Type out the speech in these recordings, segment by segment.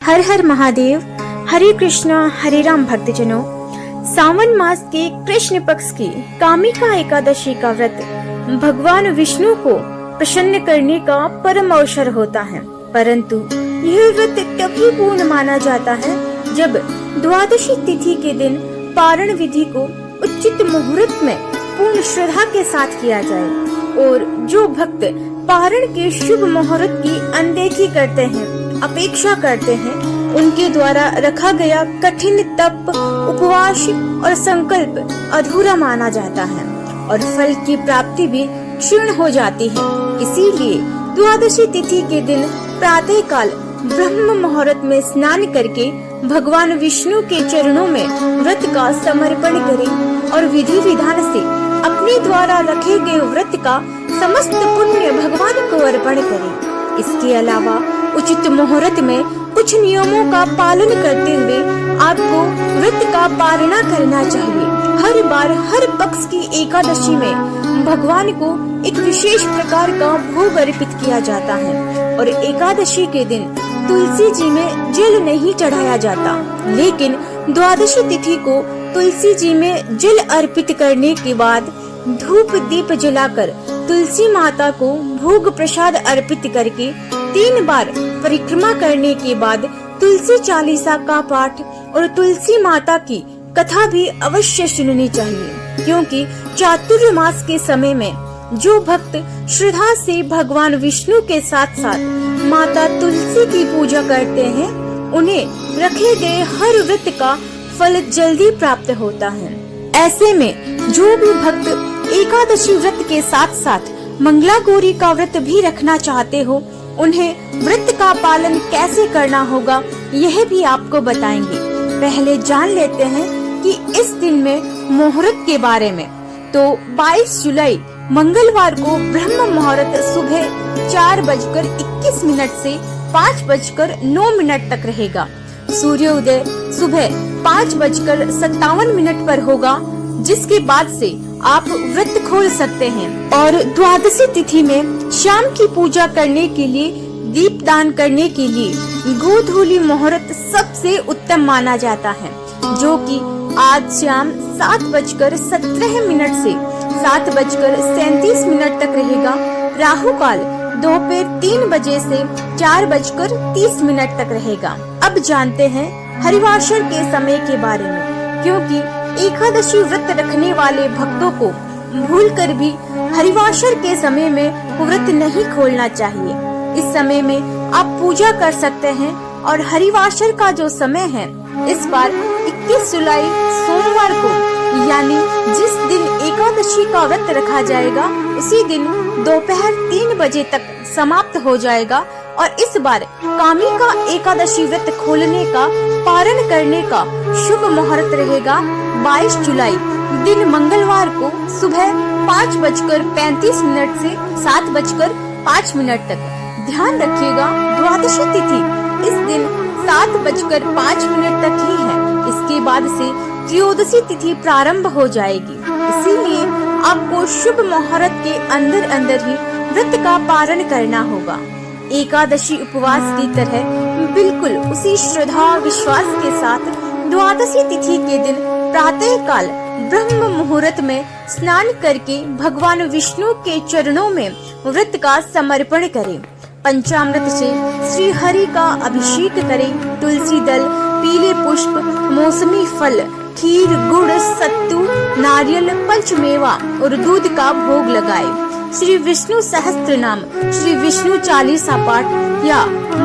हर हर महादेव। हरे कृष्णा हरे राम भक्तजनों, सावन मास के कृष्ण पक्ष की कामिका एकादशी का व्रत भगवान विष्णु को प्रसन्न करने का परम अवसर होता है। परंतु यह व्रत तभी पूर्ण माना जाता है जब द्वादशी तिथि के दिन पारण विधि को उचित मुहूर्त में पूर्ण श्रद्धा के साथ किया जाए। और जो भक्त पारण के शुभ मुहूर्त की अनदेखी करते हैं, अपेक्षा करते हैं, उनके द्वारा रखा गया कठिन तप, उपवास और संकल्प अधूरा माना जाता है और फल की प्राप्ति भी क्षीण हो जाती है। इसीलिए द्वादशी तिथि के दिन प्रातः काल ब्रह्म मुहूर्त में स्नान करके भगवान विष्णु के चरणों में व्रत का समर्पण करें और विधि विधान से अपने द्वारा रखे गए व्रत का समस्त पुण्य भगवान को अर्पण करें। इसके अलावा उचित मुहूर्त में कुछ नियमों का पालन करते हुए आपको व्रत का पारणा करना चाहिए। हर बार हर पक्ष की एकादशी में भगवान को एक विशेष प्रकार का भोग अर्पित किया जाता है और एकादशी के दिन तुलसी जी में जल नहीं चढ़ाया जाता, लेकिन द्वादशी तिथि को तुलसी जी में जल अर्पित करने के बाद धूप दीप जलाकर तुलसी माता को भोग प्रसाद अर्पित करके 3 बार परिक्रमा करने के बाद तुलसी चालीसा का पाठ और तुलसी माता की कथा भी अवश्य सुननी चाहिए, क्योंकि चातुर्मास के समय में जो भक्त श्रद्धा से भगवान विष्णु के साथ साथ माता तुलसी की पूजा करते हैं, उन्हें रखे गए हर व्रत का फल जल्दी प्राप्त होता है। ऐसे में जो भी भक्त एकादशी व्रत के साथ साथ मंगला गौरी का व्रत भी रखना चाहते हो, उन्हें व्रत का पालन कैसे करना होगा यह भी आपको बताएंगे। पहले जान लेते हैं कि इस दिन में मुहूर्त के बारे में। तो 22 जुलाई मंगलवार को ब्रह्म मुहूर्त सुबह 4:21 से 5:09 तक रहेगा। सूर्योदय सुबह 5:57 पर होगा, जिसके बाद से आप व्रत खोल सकते हैं। और द्वादशी तिथि में शाम की पूजा करने के लिए, दीप दान करने के लिए गोधूली मुहूर्त सबसे उत्तम माना जाता है, जो कि आज शाम 7:17 से 7:37 तक रहेगा। राहु काल दोपहर 3 बजे से 4:30 तक रहेगा। अब जानते हैं हरिवासर के समय के बारे में, क्योंकि एकादशी व्रत रखने वाले भक्तों को भूलकर भी हरिवासर के समय में व्रत नहीं खोलना चाहिए। इस समय में आप पूजा कर सकते हैं और हरिवासर का जो समय है, इस बार 21 जुलाई सोमवार को, यानी जिस दिन एकादशी का व्रत रखा जाएगा, उसी दिन दोपहर 3 बजे तक समाप्त हो जाएगा। और इस बार कामिका एकादशी व्रत खोलने का, पारण करने का शुभ मुहूर्त रहेगा 22 जुलाई दिन मंगलवार को सुबह 5:35 से 7:05 तक। ध्यान रखिएगा, द्वादशी तिथि इस दिन 7:05 तक ही है। इसके बाद से त्रयोदशी तिथि प्रारंभ हो जाएगी। इसीलिए आपको शुभ मुहूर्त के अंदर अंदर ही व्रत का पारण करना होगा। एकादशी उपवास की तरह बिल्कुल उसी श्रद्धा विश्वास के साथ द्वादशी तिथि के दिन प्रातः काल ब्रह्म मुहूर्त में स्नान करके भगवान विष्णु के चरणों में व्रत का समर्पण करें। पंचामृत से श्री हरि का अभिषेक करें। तुलसी दल, पीले पुष्प, मौसमी फल, खीर, गुड़, सत्तू, नारियल, पंचमेवा और दूध का भोग लगाए। श्री विष्णु सहस्त्र नाम, श्री विष्णु चालीसा पाठ या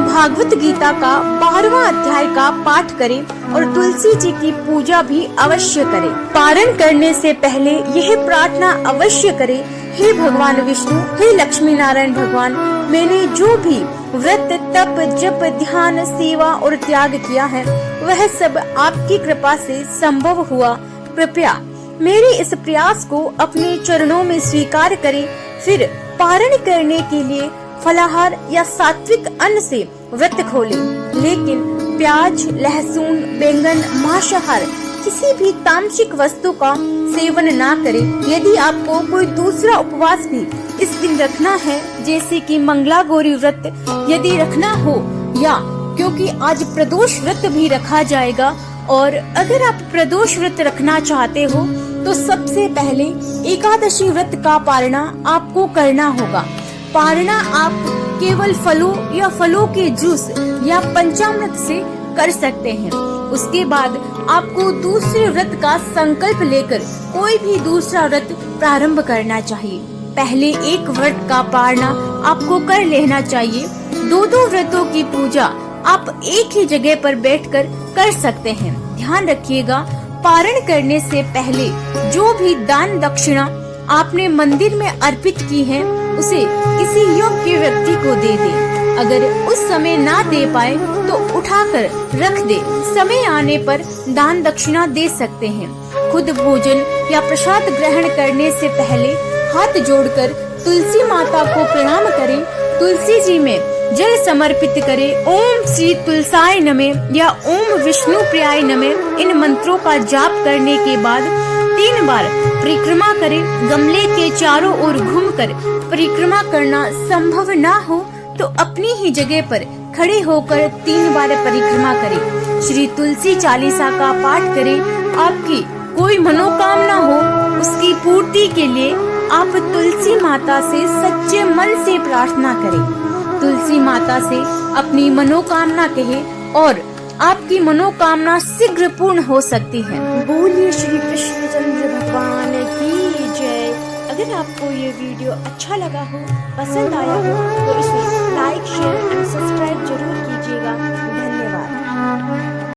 भागवत गीता का 12वां अध्याय का पाठ करें और तुलसी जी की पूजा भी अवश्य करें। पारण करने से पहले यह प्रार्थना अवश्य करें, हे भगवान विष्णु, हे लक्ष्मी नारायण भगवान, मैंने जो भी व्रत, तप, जप, ध्यान, सेवा और त्याग किया है, वह सब आपकी कृपा से संभव हुआ। कृपया मेरे इस प्रयास को अपने चरणों में स्वीकार करें। फिर पारण करने के लिए फलाहार या सात्विक अन्न से व्रत खोलें, लेकिन प्याज, लहसुन, बैंगन, मांसाहार किसी भी तामसिक वस्तु का सेवन ना करें। यदि आपको कोई दूसरा उपवास भी इस दिन रखना है, जैसे कि मंगला गौरी व्रत यदि रखना हो या क्योंकि आज प्रदोष व्रत भी रखा जाएगा। और अगर आप प्रदोष व्रत रखना चाहते हो तो सबसे पहले एकादशी व्रत का पारणा आपको करना होगा। पारणा आप केवल फलों या फलों के जूस या पंचामृत से कर सकते हैं। उसके बाद आपको दूसरे व्रत का संकल्प लेकर कोई भी दूसरा व्रत प्रारंभ करना चाहिए। पहले एक व्रत का पारणा आपको कर लेना चाहिए। दो व्रतों की पूजा आप एक ही जगह पर बैठकर कर सकते हैं। ध्यान रखिएगा, पारण करने से पहले जो भी दान दक्षिणा आपने मंदिर में अर्पित की है उसे किसी योग्य व्यक्ति को दे दे। अगर उस समय ना दे पाए तो उठाकर रख दे। समय आने पर दान दक्षिणा दे सकते हैं। खुद भोजन या प्रसाद ग्रहण करने से पहले हाथ जोड़कर तुलसी माता को प्रणाम करें। तुलसी जी में जल समर्पित करें। ओम श्री तुलसाय नमः या ओम विष्णु प्रियाय नमः इन मंत्रों का जाप करने के बाद 3 बार परिक्रमा करें। गमले के चारों ओर घूमकर परिक्रमा करना संभव ना हो तो अपनी ही जगह पर खड़े होकर 3 बार परिक्रमा करें। श्री तुलसी चालीसा का पाठ करें। आपकी कोई मनोकामना हो उसकी पूर्ति के लिए आप तुलसी माता से सच्चे मन से प्रार्थना करें। तुलसी माता से अपनी मनोकामना कहें और आपकी मनोकामना शीघ्र पूर्ण हो सकती है। बोलिए श्री कृष्णचंद्र भगवान की जय। अगर आपको ये वीडियो अच्छा लगा हो, पसंद आया हो तो इसे लाइक, शेयर एंड सब्सक्राइब जरूर कीजिएगा। धन्यवाद।